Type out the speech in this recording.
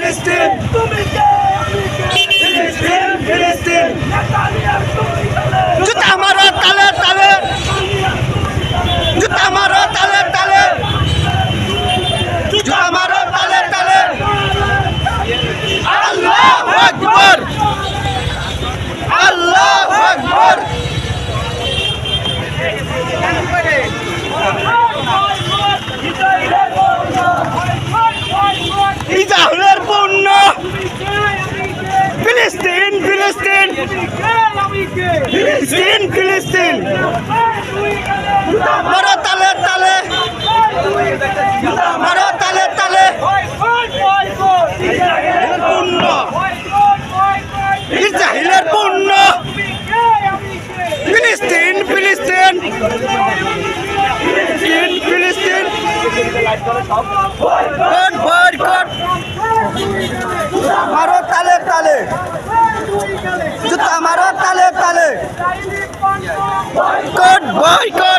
ফিলিস্তিন তুমি কে ফিলিস্তিন ফিলিস্তিন জুতা মারো তালে তালে জুতা মারো তালে তালে জুতা মারো তালে তালে আল্লাহু আকবার আল্লাহু আকবার ইসরায়েলের পণ্য ফিলিস্তিন ফিলিস্তিন ফিলিস্তিন ফিলিস্তিন মারো তালে তালে মারো তালে তালে পণ্য ইসরায়েলের পণ্য ফিলিস্তিন ফিলিস্তিন ফিলিস্তিন ফিলিস্তিন মারো তালে তালে জুতা মারো তালে তালে বয়কট বয়কট